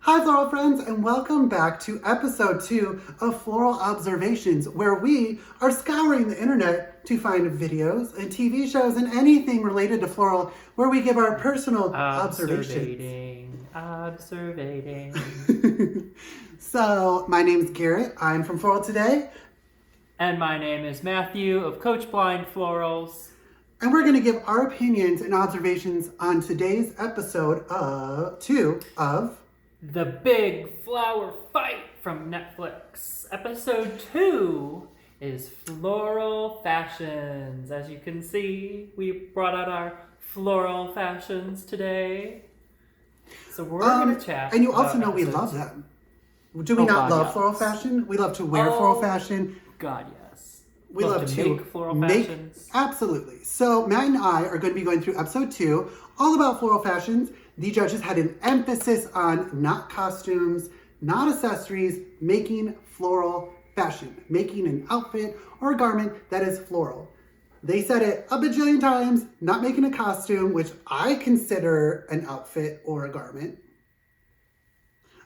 Hi Floral friends, and welcome back to episode 2 of Floral Observations, where we are scouring the internet to find videos and TV shows and anything related to floral, where we give our personal observations. Observating. So, my name is Garrett. I'm from Floral.today. And my name is Matthew of Coach Blind Florals. And we're going to give our opinions and observations on today's episode 2 of The Big Flower Fight from Netflix. Episode 2 is Floral Fashions. As you can see, we brought out our floral fashions today. So we're going to chat. And you also know we love them. Do we not love floral fashion? We love to wear floral fashion. God, yes. We love to make floral fashions. Absolutely. So Matt and I are going to be going through episode 2, all about floral fashions. The judges had an emphasis on not costumes, not accessories, making floral fashion, making an outfit or a garment that is floral. They said it a bajillion times, not making a costume, which I consider an outfit or a garment.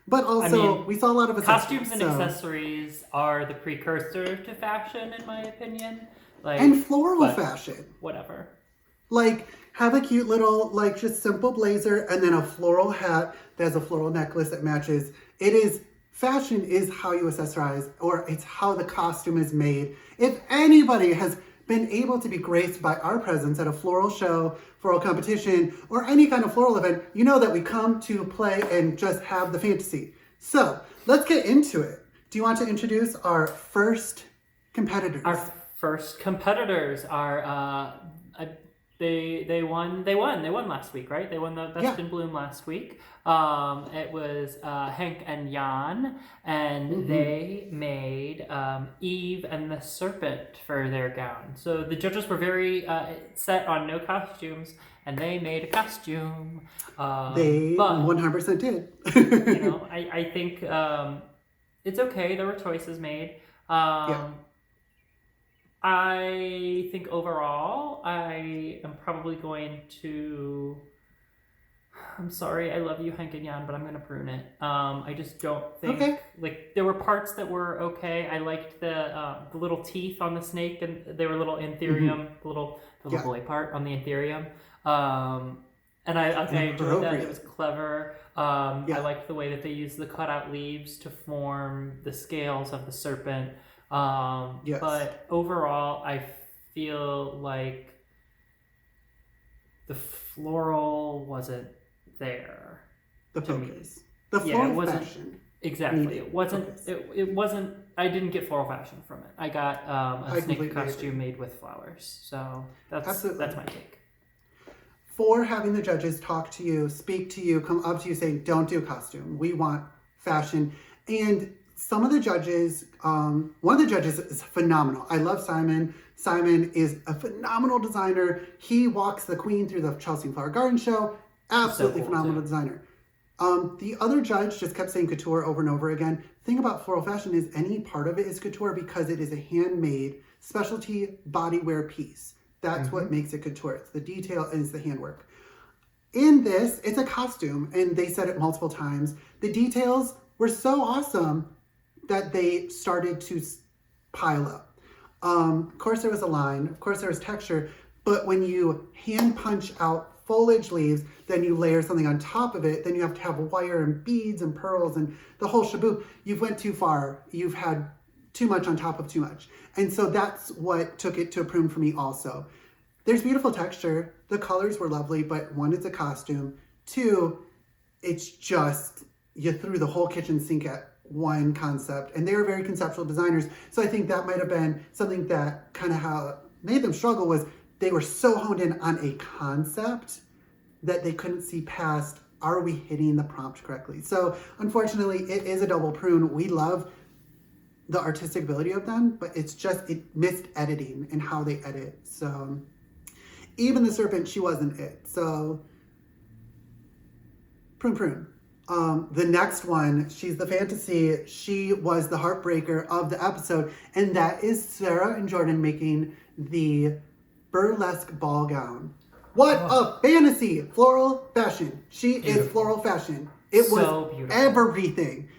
But also, we saw a lot of costumes and accessories are the precursor to fashion, in my opinion. And floral fashion. Whatever. Like, have a cute little, just simple blazer and then a floral hat that has a floral necklace that matches. Fashion is how you accessorize, or it's how the costume is made. If anybody has been able to be graced by our presence at a floral show, floral competition, or any kind of floral event, you know that we come to play and just have the fantasy. So, let's get into it. Do you want to introduce our first competitors? Our first competitors are, they won last week, right? They won the Best in Bloom last week. It was Hank and Jan, and they made Eve and the Serpent for their gown. So the judges were very set on no costumes, and they made a costume. They 100% did. I think it's okay. There were choices made. I think overall, I am probably going to... I'm sorry, I love you, Hank and Jan, but I'm going to prune it. I just don't think... there were parts that were okay. I liked the little teeth on the snake, and they were little anthurium, the little boy part on the anthurium. And I enjoyed that. It was clever. I liked the way that they used the cutout leaves to form the scales of the serpent. But overall, I feel like the floral wasn't there. The focus. The floral fashion. Exactly. It wasn't. I didn't get floral fashion from it. I got a snake costume made with flowers. So that's my take. For having the judges talk to you, speak to you, come up to you saying, don't do costume. We want fashion. And some of the judges, one of the judges is phenomenal. I love Simon. Simon is a phenomenal designer. He walks the queen through the Chelsea Flower Garden show. Absolutely phenomenal designer. The other judge just kept saying couture over and over again. The thing about floral fashion is any part of it is couture because it is a handmade specialty bodywear piece. That's what makes it couture. It's the detail and it's the handwork. In this, it's a costume, and they said it multiple times. The details were so awesome that they started to pile up. Of course there was a line, of course there was texture, but when you hand punch out foliage leaves, then you layer something on top of it, then you have to have wire and beads and pearls and the whole shaboop. You've went too far. You've had too much on top of too much. And so that's what took it to a prune for me also. There's beautiful texture. The colors were lovely, but one, it's a costume. Two, it's just, you threw the whole kitchen sink at one concept, and they were very conceptual designers. So I think that might have been something that kind of how made them struggle was they were so honed in on a concept that they couldn't see past, are we hitting the prompt correctly? So unfortunately, it is a double prune. We love the artistic ability of them, but it missed editing and how they edit. So even the serpent, she wasn't it. So prune. The next one, she's the fantasy. She was the heartbreaker of the episode, and that is Sarah and Jordan making the burlesque ball gown. What a fantasy! Floral fashion. She is floral fashion. It So was beautiful. everything.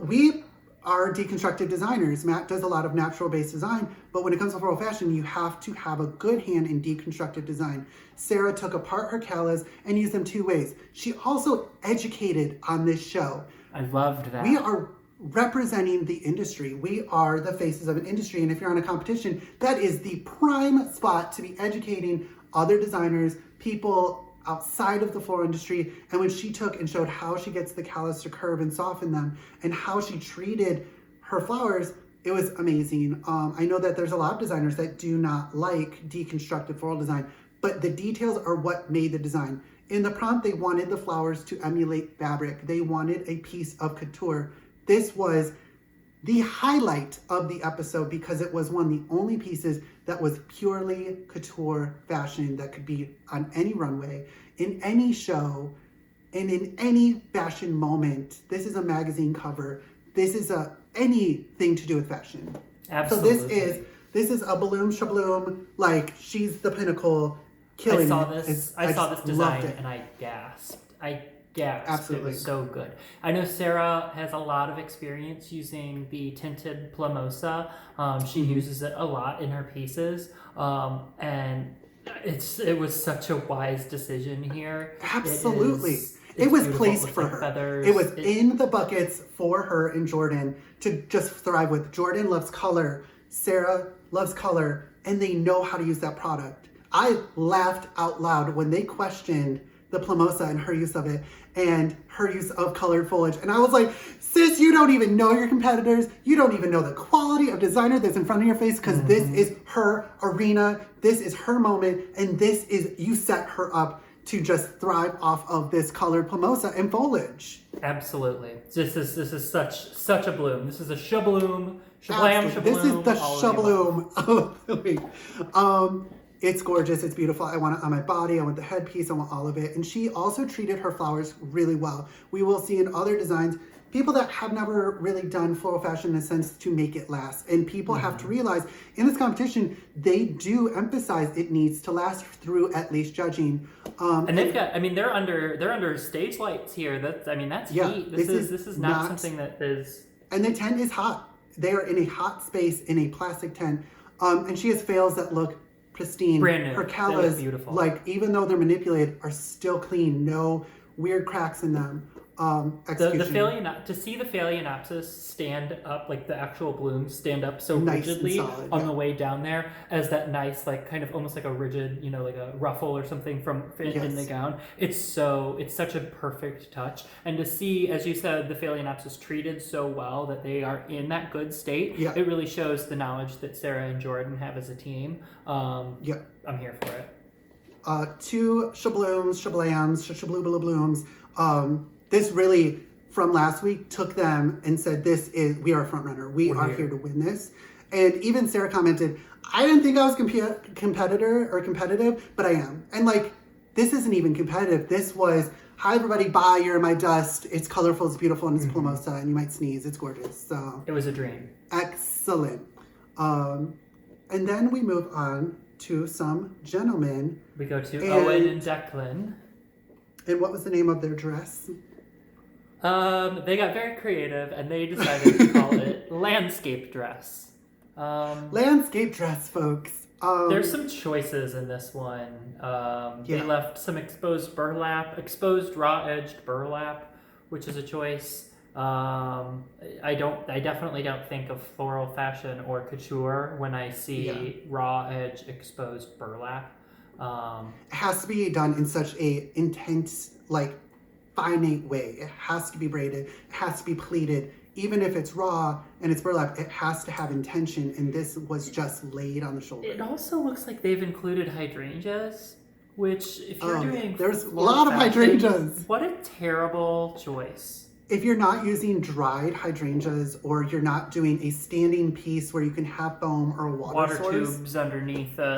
We are deconstructed designers. Matt does a lot of natural-based design, but when it comes to floral fashion, you have to have a good hand in deconstructed design. Sarah took apart her callas and used them 2 ways. She also educated on this show. I loved that. We are representing the industry. We are the faces of an industry, and if you're on a competition, that is the prime spot to be educating other designers, people outside of the floral industry. And when she took and showed how she gets the callus to curve and soften them and how she treated her flowers, it was amazing. I know that there's a lot of designers that do not like deconstructed floral design, but the details are what made the design. In the prompt, they wanted the flowers to emulate fabric. They wanted a piece of couture. This was the highlight of the episode because it was one of the only pieces that was purely couture fashion that could be on any runway, in any show, and in any fashion moment. This is a magazine cover. This is anything to do with fashion. Absolutely. So this is a bloom shabloom, like she's the pinnacle, killing I saw it. this design and I gasped. Absolutely. It was so good. I know Sarah has a lot of experience using the tinted plumosa. She uses it a lot in her pieces. And it was such a wise decision here. Absolutely. It was placed for her. Feathers. It was in the buckets for her and Jordan to just thrive with. Jordan loves color. Sarah loves color. And they know how to use that product. I laughed out loud when they questioned the plumosa and her use of it and her use of colored foliage. And I was like, sis, you don't even know your competitors. You don't even know the quality of designer that's in front of your face because this is her arena. This is her moment. And this is, you set her up to just thrive off of this colored plumosa and foliage. Absolutely. This is such a bloom. This is a shabloom. Shablam, shabloom. This is the shabloom of the week. It's gorgeous. It's beautiful. I want it on my body. I want the headpiece. I want all of it. And she also treated her flowers really well. We will see in other designs, people that have never really done floral fashion in a sense to make it last. And people have to realize in this competition, they do emphasize it needs to last through at least judging. And they've got, they're under stage lights here. That's heat. This is not something that is. And the tent is hot. They are in a hot space in a plastic tent. And she has veils that look pristine. Brand new. Her callas, beautiful. like even though they're manipulated, are still clean. No weird cracks in them. To see the phalaenopsis stand up, like the actual blooms stand up so nice rigidly solid, on the way down there as that nice, like kind of almost like a rigid, like a ruffle or something in the gown. It's such a perfect touch. And to see, as you said, the phalaenopsis treated so well that they are in that good state, it really shows the knowledge that Sarah and Jordan have as a team. I'm here for it. 2 shablooms, shablams, shablooblooms. This really, from last week, took them and said, we are a front runner. We're here to win this. And even Sarah commented, I didn't think I was competitive, but I am. And this isn't even competitive. This was, hi everybody, bye, you're in my dust. It's colorful, it's beautiful, and it's plumosa, and you might sneeze. It's gorgeous. So it was a dream. Excellent. And then we move on to some gentlemen. We go to Owen and Jacqueline. And what was the name of their dress? They got very creative and they decided to call it landscape dress. Landscape dress, folks. There's some choices in this one. They left some exposed raw-edged burlap, which is a choice. I definitely don't think of floral fashion or couture when I see raw-edge exposed burlap. It has to be done in such a intense, finite way. It has to be braided. It has to be pleated. Even if it's raw and it's burlap, it has to have intention. And this was just laid on the shoulder. It also looks like they've included hydrangeas, which if you're doing there's a lot of hydrangeas. What a terrible choice. If you're not using dried hydrangeas or you're not doing a standing piece where you can have foam or a water source, tubes underneath a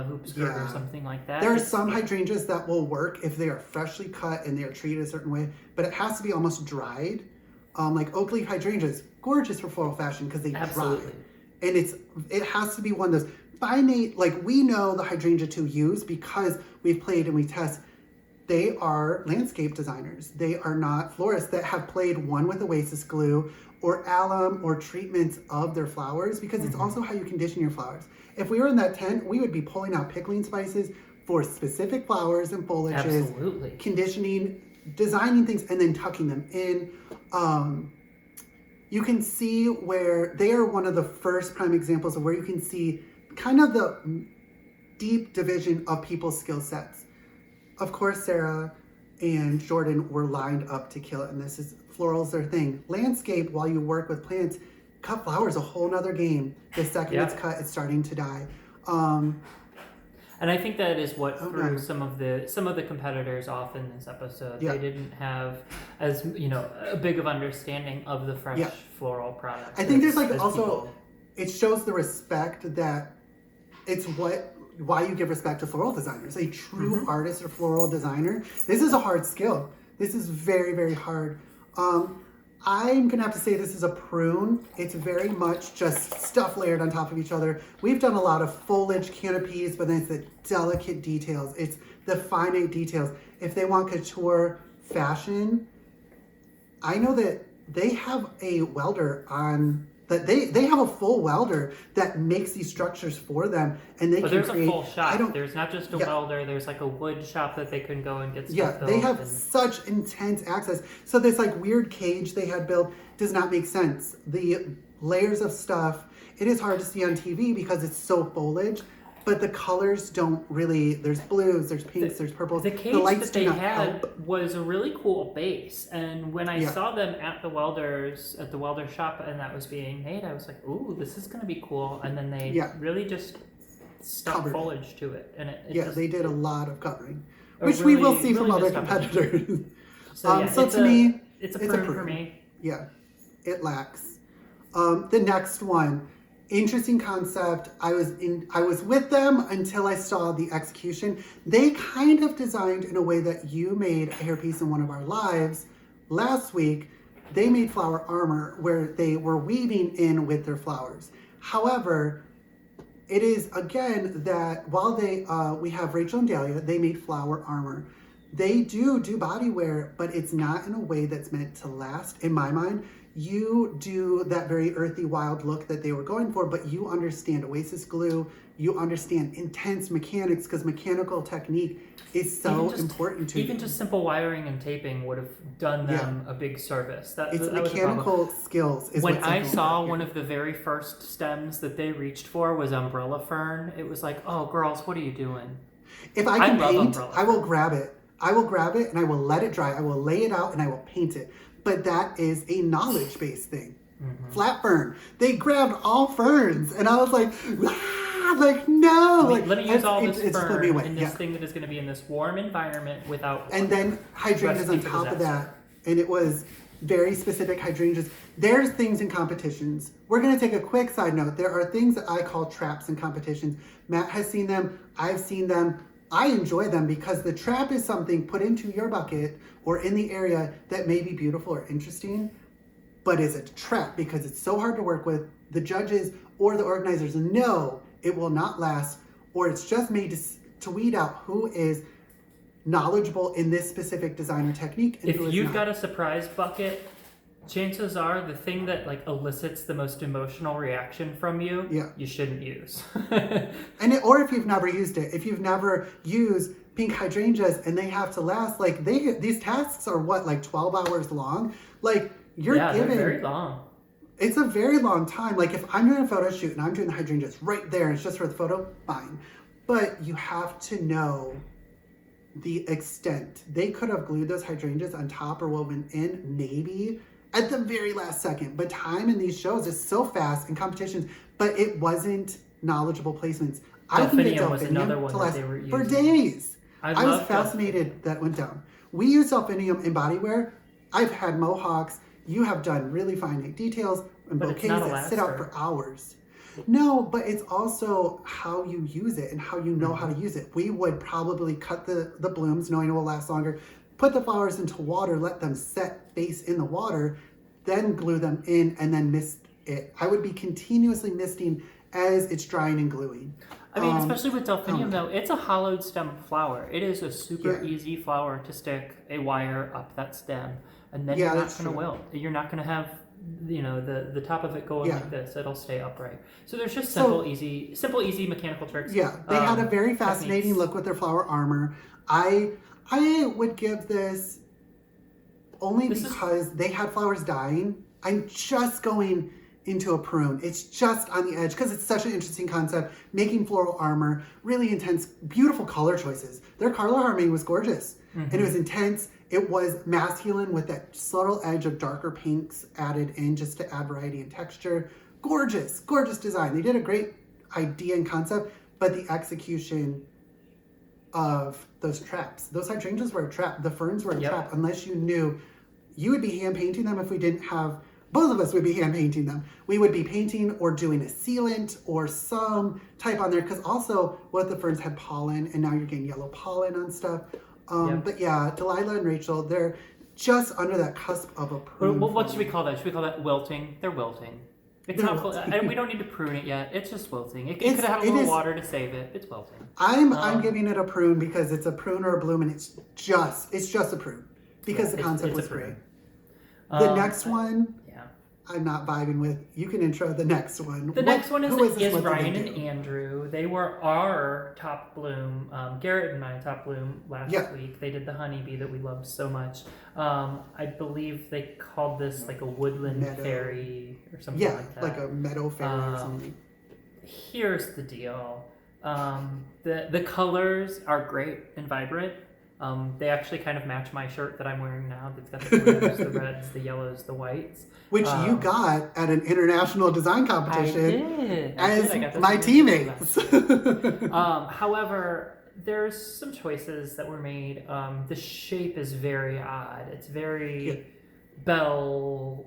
hoop skirt or something like that. There are some hydrangeas that will work if they are freshly cut and they are treated a certain way, but it has to be almost dried. Like oak leaf hydrangeas, gorgeous for floral fashion because they dry. And it has to be one of those finite, we know the hydrangea to use because we've played and we test. they are landscape designers. They are not florists that have played one with oasis glue or alum or treatments of their flowers, because it's also how you condition your flowers. If we were in that tent, we would be pulling out pickling spices for specific flowers and foliages, Absolutely. conditioning, designing things, and then tucking them in. You can see where they are one of the first prime examples of where you can see kind of the deep division of people's skill sets. Of course, Sarah and Jordan were lined up to kill it, and this is florals their thing. Landscape, while you work with plants, cut flowers a whole nother game. The second it's cut, it's starting to die. And I think that is what threw some of the competitors off in this episode. They didn't have as a big of understanding of the fresh floral product. I think there's also it shows the respect that it's why you give respect to floral designers. A true artist or floral designer. This is a hard skill. This is very, very hard. I'm gonna have to say this is a prune. It's very much just stuff layered on top of each other. We've done a lot of foliage canopies, but then it's the delicate details. It's the finite details. If they want couture fashion, I know that they have a welder on that they have a full welder that makes these structures for them, and they can there's create. A full shop. There's not just a welder. There's like a wood shop that they can go and get stuff built. They have such intense access. So this like weird cage they had built does not make sense. The layers of stuff, it is hard to see on TV because it's so foliage. But the colors don't really. There's blues, there's pinks, there's purples. The cage that they had was a really cool base, and when I saw them at the welder shop, and that was being made, I was like, "Ooh, this is going to be cool." And then they really just stuck foliage to it, and they did a lot of covering, which we will see from other competitors. So to me, it's a prune for me. Yeah, it lacks. The next one. Interesting concept. I was with them until I saw the execution. They kind of designed in a way that you made a hairpiece in one of our lives last week. They made flower armor where they were weaving in with their flowers. However, it is again that while we have Rachael and Dahlia, they made flower armor. They do body wear, but it's not in a way that's meant to last, in my mind. You do that very earthy, wild look that they were going for, but you understand oasis glue. You understand intense mechanics because mechanical technique is so important to you. Even just simple wiring and taping would have done them a big service. It's mechanical skills. When I saw one of the very first stems that they reached for was umbrella fern, it was like, oh, girls, what are you doing? If I can paint, I will grab it. I will grab it and I will let it dry. I will lay it out and I will paint it. But that is a knowledge-based thing. Flat fern. They grabbed all ferns. And I was like, no. Let me use all this fern in this thing that is going to be in this warm environment without water. And then hydrangeas on top of that. And it was very specific hydrangeas. There's things in competitions. We're going to take a quick side note. There are things that I call traps in competitions. Matt has seen them. I've seen them. I enjoy them because the trap is something put into your bucket or in the area that may be beautiful or interesting, but is a trap because it's so hard to work with. The judges or the organizers know it will not last, or it's just made to weed out who is knowledgeable in this specific design or technique. And if you've got a surprise bucket, chances are the thing that elicits the most emotional reaction from you, you shouldn't use. Or if you've never used it, if you've never used pink hydrangeas and they have to last, these tasks are 12 hours long. You're given. They're very long. It's a very long time. If I'm doing a photo shoot and I'm doing the hydrangeas right there and it's just for the photo, fine. But you have to know the extent. They could have glued those hydrangeas on top or woven in, maybe at the very last second. But time in these shows is so fast in competitions, but it wasn't knowledgeable placements. I can get was another one to last that they were using for days. I was fascinated that went down. We use delphinium in bodywear. I've had mohawks. You have done really fine details and bouquets that sit out for hours. No, but it's also how you use it and how you know how to use it. We would probably cut the blooms knowing it will last longer, put the flowers into water, let them set base in the water, then glue them in and then mist it. I would be continuously misting as it's drying and gluing. I mean, especially with delphinium, though, it's a hollowed stem flower. It is a super easy flower to stick a wire up that stem, and then you're not going to wilt. You're not going to have, the top of it going like this. It'll stay upright. So there's just simple, easy mechanical tricks. Yeah, they had a very fascinating look with their flower armor. I would give this only because they had flowers dying. I'm just going into a prune. It's just on the edge because it's such an interesting concept. Making floral armor, really intense, beautiful color choices. Their color harmony was gorgeous. And it was intense. It was masculine with that subtle edge of darker pinks added in just to add variety and texture. Gorgeous, gorgeous design. They did a great idea and concept, but the execution of those traps. Those hydrangeas were a trap. The ferns were a trap. Unless you knew, you would be hand painting them if we didn't have, both of us would be hand painting them. We would be painting or doing a sealant or some type on there, because also what the ferns had pollen, and now you're getting yellow pollen on stuff. But yeah, Dahlia and Rachael, they're just under that cusp of a prune. What should we call that? Should we call that wilting? They're wilting. It's not. We don't need to prune it yet. It's just wilting. It could have a little water to save it. It's wilting. I'm giving it a prune because it's a prune or a bloom, and it's just a prune because the concept was great. The next one, I'm not vibing with. You can intro the next one. The next one is Ryan and Andrew. They were our top bloom. Garrett and my top bloom last week. They did the honeybee that we loved so much. I believe they called this like a woodland fairy or something like that. Yeah, like a meadow fairy or something. Here's the deal. The colors are great and vibrant. They actually kind of match my shirt that I'm wearing now. It's got the blues, the reds, the yellows, the whites. Which you got at an international design competition as my teammates. However, there's some choices that were made. The shape is very odd. It's very bell.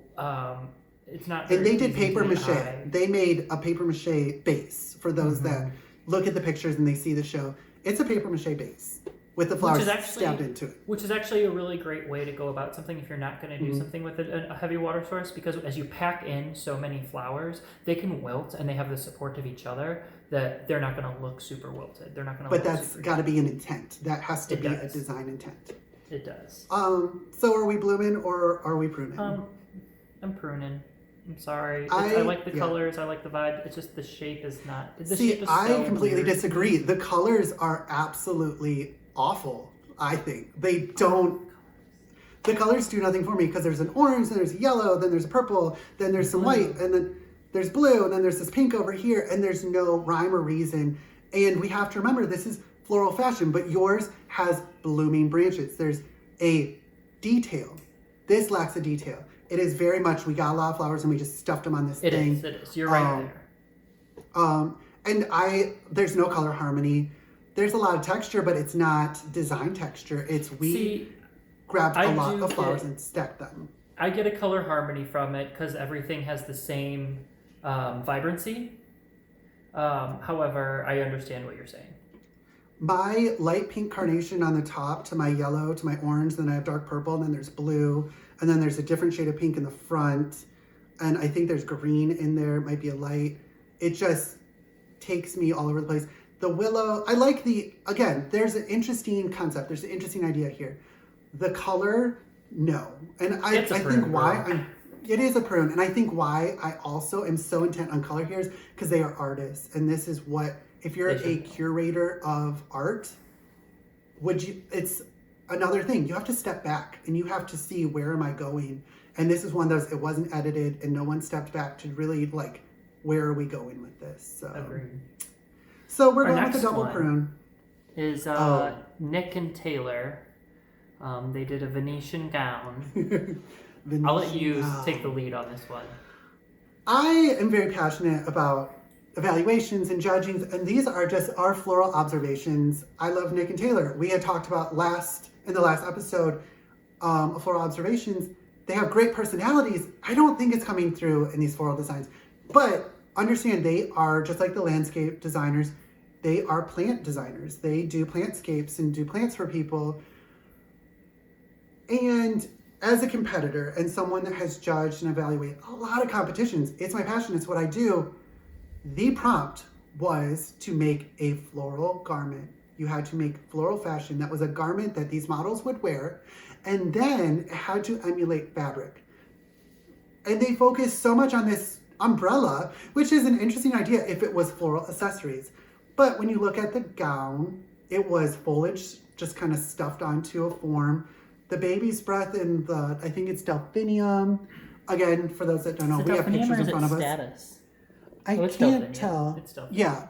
It's not. And they did paper mache. They made a paper mache base for those that look at the pictures and they see the show. It's a paper mache base with the flowers stabbed into it. Which is actually a really great way to go about something if you're not going to do something with a heavy water source, because as you pack in so many flowers, they can wilt and they have the support of each other that they're not going to look super wilted. They're not going to. But that's got to be an intent. That has to be a design intent. It does. So are we blooming or are we pruning? I'm pruning. I'm sorry. I like the colors. I like the vibe. It's just the shape is not. I completely disagree. The colors are absolutely awful. I think they don't. The colors do nothing for me because there's an orange, then there's a yellow, then there's a purple, then there's some white, and then there's blue, and then there's this pink over here, and there's no rhyme or reason. And we have to remember this is floral fashion, but yours has blooming branches. There's a detail. This lacks a detail. It is very much, we got a lot of flowers and we just stuffed them on this thing. It is. You're right there. And there's no color harmony. There's a lot of texture, but it's not design texture. It's grabbed a lot of flowers and stacked them. I get a color harmony from it because everything has the same vibrancy. However, I understand what you're saying. My light pink carnation on the top to my yellow to my orange, then I have dark purple, and then there's blue, and then there's a different shade of pink in the front, and I think there's green in there. It might be a light. It just takes me all over the place. The willow, I like again, there's an interesting concept. There's an interesting idea here. The color, no. And I think why it is a prune. And I think why I also am so intent on color here is because they are artists. And this is what, if you're a curator of art, it's another thing. You have to step back and you have to see, where am I going? And this is one of those, it wasn't edited and no one stepped back to really where are we going with this? So. Agreed. So we're going with a double prune. Is Nick and Taylor. They did a Venetian gown. I'll let you take the lead on this one. I am very passionate about evaluations and judging, and these are just our floral observations. I love Nick and Taylor. We had talked about in the last episode of floral observations. They have great personalities. I don't think it's coming through in these floral designs, but understand they are just like the landscape designers. They are plant designers. They do plantscapes and do plants for people. And as a competitor and someone that has judged and evaluated a lot of competitions, it's my passion, it's what I do. The prompt was to make a floral garment. You had to make floral fashion. That was a garment that these models would wear. And then it had to emulate fabric. And they focused so much on this umbrella, which is an interesting idea if it was floral accessories. But when you look at the gown, it was foliage just kind of stuffed onto a form. The baby's breath in the, I think it's delphinium. Again, for those that don't know, we have pictures in front of us. Status? I can't tell. It's delphinium. Yeah.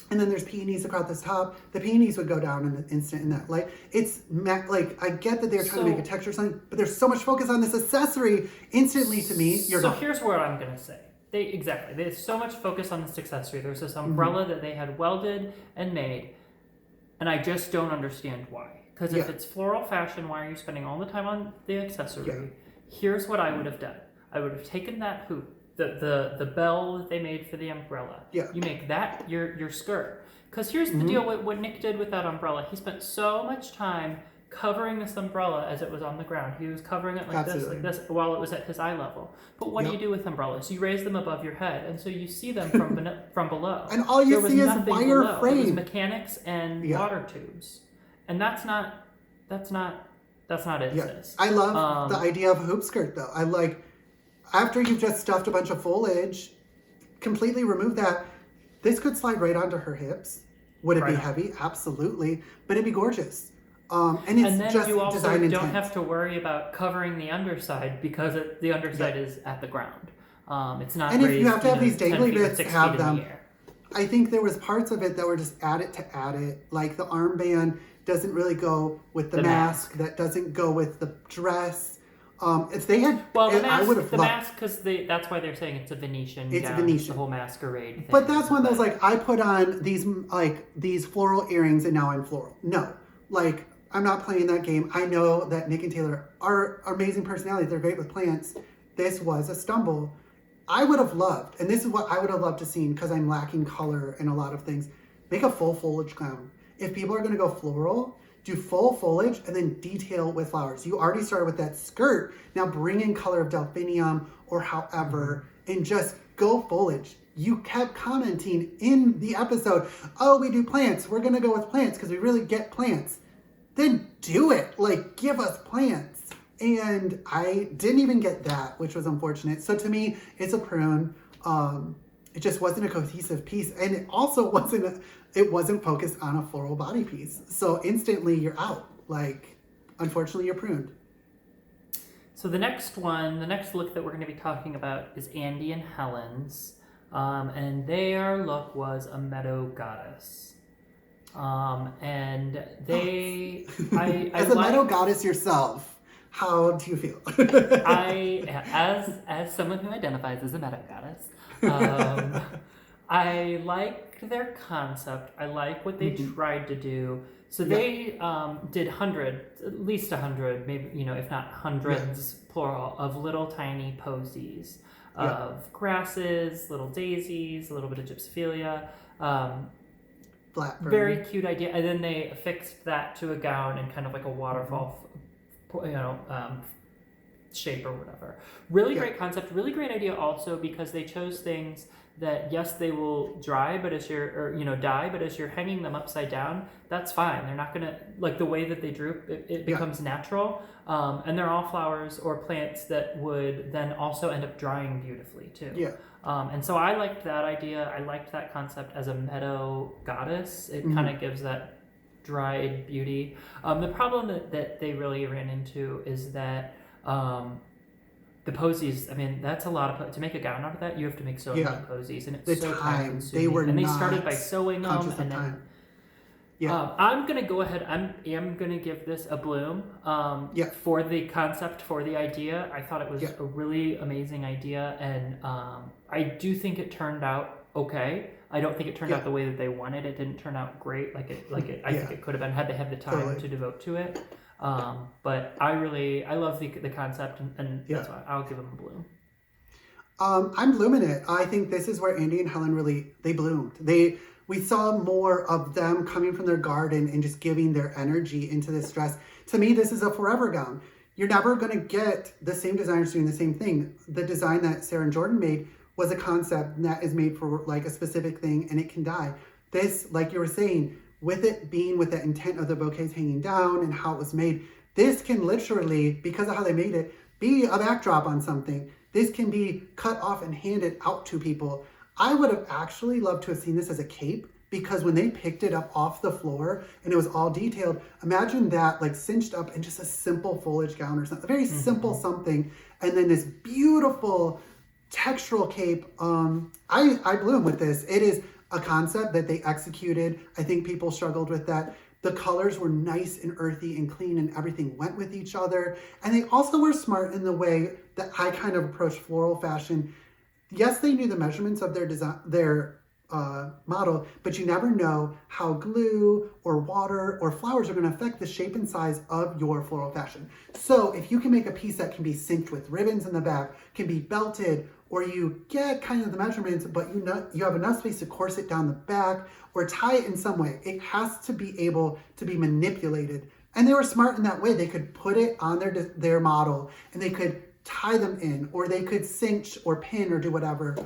And then there's peonies across the top. The peonies would go down in the instant in that light. It's like, I get that they're trying to make a texture or something, but there's so much focus on this accessory. Instantly to me, you're So here's what I'm going to say. There's so much focus on this accessory. There's this umbrella that they had welded and made, and I just don't understand why. Because if it's floral fashion, why are you spending all the time on the accessory? Yeah. Here's what I would have done. I would have taken that hoop, the bell that they made for the umbrella. Yeah. You make that your skirt. Because here's the deal with what Nick did with that umbrella. He spent so much time covering this umbrella as it was on the ground. He was covering it like this, while it was at his eye level. But what do you do with umbrellas? You raise them above your head, and so you see them from below. And all you see is wire frame. It was mechanics and water tubes, and that's not it. Yeah. I love the idea of a hoop skirt, though. I like, after you've just stuffed a bunch of foliage, completely remove that. This could slide right onto her hips. Would it be heavy? Absolutely. But it'd be gorgeous. And then just you also design don't intent. have to worry about covering the underside because the underside is at the ground. It's not. And if you have to have these dangly bits, 6 have feet in them. the air. I think there was parts of it that were just add it. Like the armband doesn't really go with the mask. That doesn't go with the dress. If they had, I would have loved mask, because that's why they're saying it's a Venetian. It's gown, a Venetian, the whole masquerade thing. But that's one of those, like, I put on these floral earrings and now I'm floral. No, like, I'm not playing that game. I know that Nick and Taylor are amazing personalities. They're great with plants. This was a stumble. I would have loved, and this is what I would have loved to see, because I'm lacking color in a lot of things. Make a full foliage gown. If people are going to go floral, do full foliage and then detail with flowers. You already started with that skirt. Now bring in color of delphinium or however, and just go foliage. You kept commenting in the episode, oh, we do plants. We're going to go with plants because we really get plants. Then do it. Like, give us plants. And I didn't even get that, which was unfortunate. So to me, it's a prune. It just wasn't a cohesive piece. And it also wasn't focused on a floral body piece. So instantly you're out. Like, unfortunately, you're pruned. So the next look that we're going to be talking about is Andy and Helen's. And their look was a meadow goddess. And they, as a meadow goddess yourself, how do you feel? as someone who identifies as a meadow goddess, I liked their concept. I like what they tried to do. So they did at least 100, maybe, if not hundreds, plural, of little tiny posies of grasses, little daisies, a little bit of gypsophilia. Very cute idea. And then they affixed that to a gown in kind of like a waterfall, shape or whatever. Really great concept. Really great idea also, because they chose things that, yes, they will dry, but as die, but as you're hanging them upside down, that's fine. They're not gonna, like, the way that they droop, it becomes natural. And they're all flowers or plants that would then also end up drying beautifully too. Yeah. And so I liked that idea. I liked that concept as a meadow goddess. It kind of gives that dried beauty. The problem that they really ran into is that the posies, I mean, that's a lot of, to make a gown out of that, you have to make so many posies, and it's so time consuming. And they started by sewing them, and then I'm gonna go ahead. I am gonna give this a bloom. For the concept, for the idea, I thought it was a really amazing idea, and I do think it turned out okay. I don't think it turned out the way that they wanted. It didn't turn out great. I think it could have been, had they had the time to devote to it. But I love the concept, and that's why I'll give them a bloom. I'm blooming it. I think this is where Andy and Helen they bloomed. We saw more of them coming from their garden and just giving their energy into this dress. To me, this is a forever gown. You're never going to get the same designers doing the same thing. The design that Sarah and Jordan made was a concept that is made for like a specific thing and it can die. This, like you were saying, with it being with the intent of the bouquets hanging down and how it was made, this can literally, because of how they made it, be a backdrop on something. This can be cut off and handed out to people. I would have actually loved to have seen this as a cape, because when they picked it up off the floor and it was all detailed, imagine that like cinched up in just a simple foliage gown or something, a very simple something, and then this beautiful textural cape. I bloom with this. It is a concept that they executed. I think people struggled with that. The colors were nice and earthy and clean and everything went with each other. And they also were smart in the way that I kind of approached floral fashion. Yes, they knew the measurements of their design, their model, but you never know how glue or water or flowers are going to affect the shape and size of your floral fashion. So if you can make a piece that can be cinched with ribbons in the back, can be belted, or you get kind of the measurements, but you have enough space to corset down the back or tie it in some way, it has to be able to be manipulated. And they were smart in that way. They could put it on their model and they could tie them in, or they could cinch or pin or do whatever.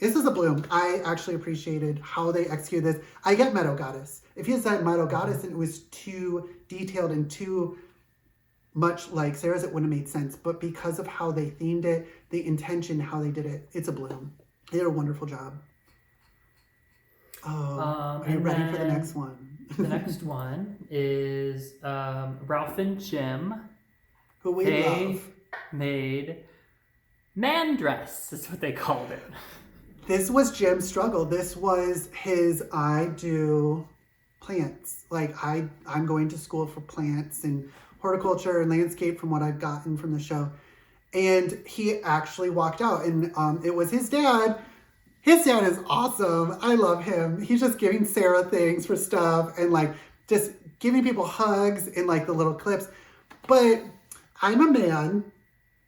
This is a bloom. I actually appreciated how they executed this. I get Meadow Goddess. If you said Meadow Goddess and it was too detailed and too much like Sarah's, it wouldn't have made sense. But because of how they themed it, the intention, how they did it, it's a bloom. They did a wonderful job. Are you ready for the next one? The next one is Ralph and Jim. Who we love. Made man dress, is what they called it. This was Jim's struggle. This was his, I do plants. Like I'm going to school for plants and horticulture and landscape from what I've gotten from the show. And he actually walked out, and it was his dad. His dad is awesome. I love him. He's just giving Sarah things for stuff and like just giving people hugs and like the little clips. But I'm a man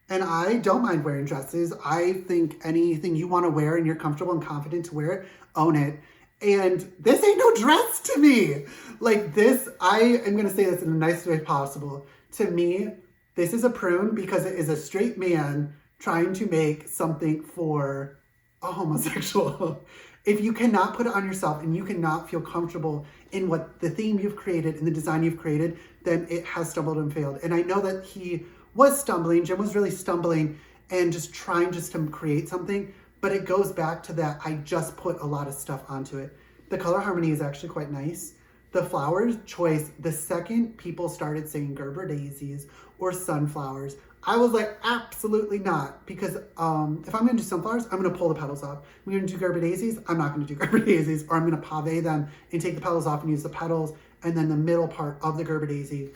and I don't mind wearing dresses. I think anything you want to wear and you're comfortable and confident to wear it, own it. And this ain't no dress to me. Like this, I am going to say this in the nicest way possible. To me, this is a prune because it is a straight man trying to make something for a homosexual. If you cannot put it on yourself and you cannot feel comfortable in what the theme you've created and the design you've created, then it has stumbled and failed. And I know that he was stumbling. Jim was really stumbling and just trying just to create something, but it goes back to that I just put a lot of stuff onto it. The color harmony is actually quite nice. The flower choice, the second people started saying Gerber daisies or sunflowers, I was like, absolutely not. Because if I'm going to do sunflowers, I'm going to pull the petals off. I'm going to do Gerber daisies, I'm not going to do Gerber daisies. Or I'm going to pave them and take the petals off and use the petals and then the middle part of the Gerber daisy.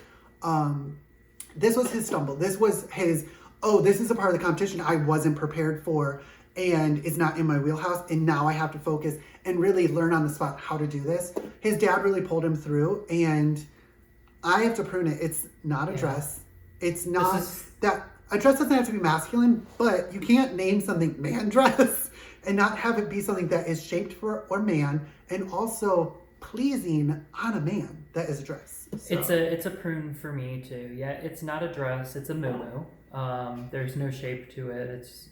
This was his stumble. This was his, oh, this is a part of the competition I wasn't prepared for and it's not in my wheelhouse. And now I have to focus and really learn on the spot how to do this. His dad really pulled him through and I have to prune it. It's not a dress. It's not that a dress doesn't have to be masculine, but you can't name something man dress and not have it be something that is shaped for or man and also pleasing on a man that is a dress. So. It's a prune for me too. Yeah, it's not a dress. It's a moo-moo. There's no shape to it. It's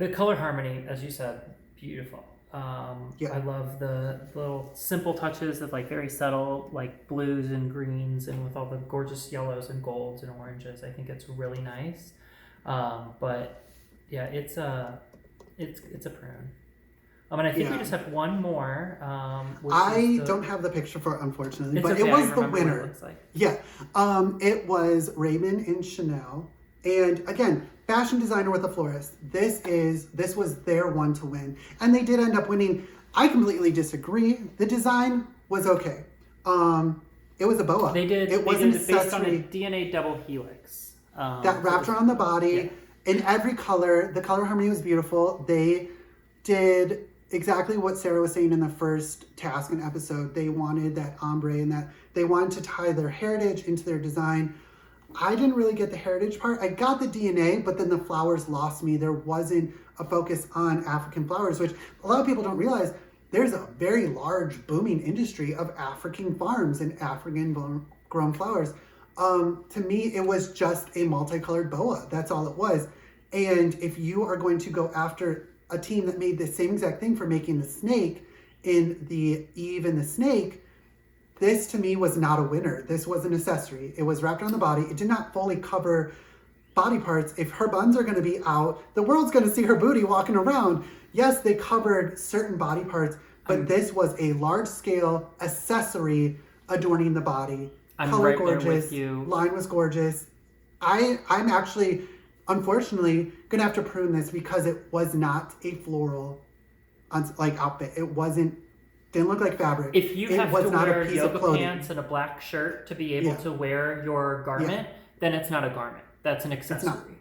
the color harmony, as you said, beautiful. I love the little simple touches of like very subtle like blues and greens and with all the gorgeous yellows and golds and oranges. I think it's really nice. But yeah, it's a prune. And I think we just have one more. I don't have the picture for it, unfortunately, but okay, it was the winner. It looks like. Yeah, it was Raymond and Chanel. And again, fashion designer with a florist. This was their one to win. And they did end up winning. I completely disagree. The design was okay. It was a boa. They did it based on a DNA double helix. That wrapped around the body in every color. The color harmony was beautiful. They did exactly what Sarah was saying in the first task and episode. They wanted that ombre and that they wanted to tie their heritage into their design. I didn't really get the heritage part. I got the DNA, but then the flowers lost me. There wasn't a focus on African flowers, which a lot of people don't realize. There's a very large booming industry of African farms and African grown flowers. To me, it was just a multicolored boa. That's all it was. And if you are going to go after a team that made the same exact thing for making the snake in the Eve and the Snake. This to me was not a winner. This was an accessory. It was wrapped around the body. It did not fully cover body parts. If her buns are going to be out, the world's going to see her booty walking around. Yes, they covered certain body parts, but this was a large scale accessory adorning the body. I'm Color right gorgeous. there with you. Line was gorgeous. I'm actually, unfortunately, gonna have to prune this because it was not a floral outfit. It didn't look like fabric. If you it have was to not wear a piece yoga of clothing. pants and a black shirt to be able to wear your garment, then it's not a garment. That's an accessory.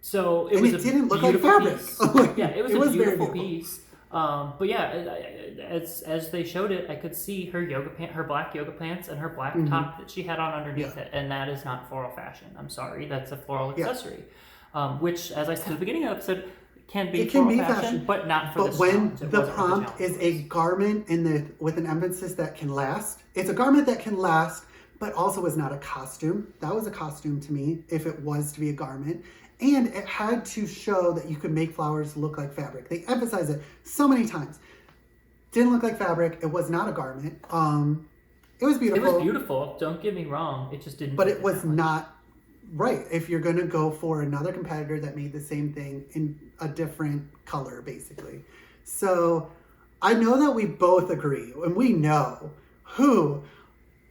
So it didn't look like fabric. Piece. Yeah, it was a beautiful piece. But yeah, as they showed it, I could see her black yoga pants and her black top that she had on underneath it, and that is not floral fashion. I'm sorry, that's a floral accessory. Which, as I said at the beginning of the episode, can be floral fashion, but not for this challenge. But when the prompt is a garment with an emphasis that can last, it's a garment that can last, but also is not a costume. That was a costume to me, if it was to be a garment. And it had to show that you could make flowers look like fabric. They emphasize it so many times. Didn't look like fabric. It was not a garment. It was beautiful. It was beautiful. Don't get me wrong. It just didn't. But it was not right. If you're going to go for another competitor that made the same thing in a different color, basically. So I know that we both agree, and we know who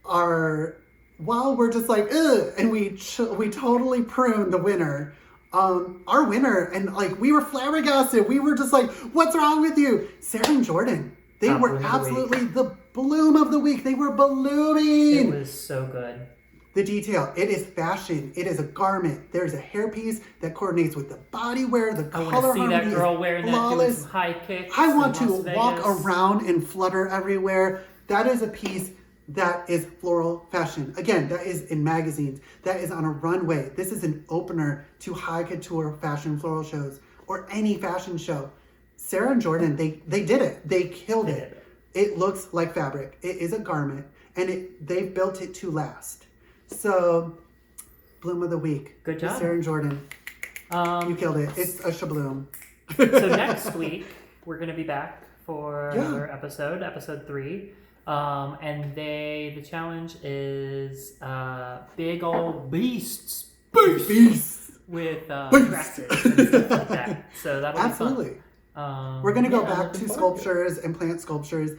are. While we're just like, ugh, and we totally pruned the winner. Our winner, and we were flabbergasted. We were just like, what's wrong with you? Sarah and Jordan. They were absolutely the bloom of the week. They were blooming. It was so good. The detail. It is fashion. It is a garment. There's a hairpiece that coordinates with the body wear. The color harmony is flawless. I want to see that girl wearing that, doing some high kicks. I want to walk around and flutter everywhere. That is a piece that is floral fashion. Again, that is in magazines. That is on a runway. This is an opener to high couture fashion floral shows or any fashion show. Sarah and Jordan, they did it. They killed it. It looks like fabric. It is a garment, and they've built it to last. So, bloom of the week. Good job. Sarah and Jordan. You killed it. It's a shabloom. So next week, we're going to be back for another episode 3. And the challenge is big old beasts with tractors and stuff like that. So that'll be fun. We're gonna go back to sculptures and plant sculptures.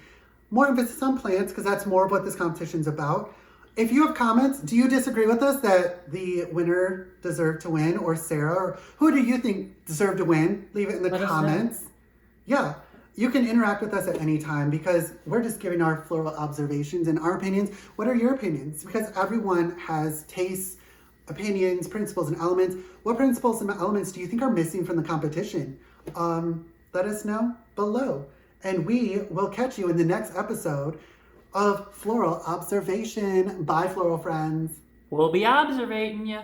More emphasis on plants because that's more of what this competition's about. If you have comments, do you disagree with us that the winner deserved to win, or Sarah, or who do you think deserved to win? Leave it in the comments. Yeah. You can interact with us at any time because we're just giving our floral observations and our opinions. What are your opinions? Because everyone has tastes, opinions, principles, and elements. What principles and elements do you think are missing from the competition? Let us know below. And we will catch you in the next episode of Floral Observation. Bye, floral friends. We'll be observating you.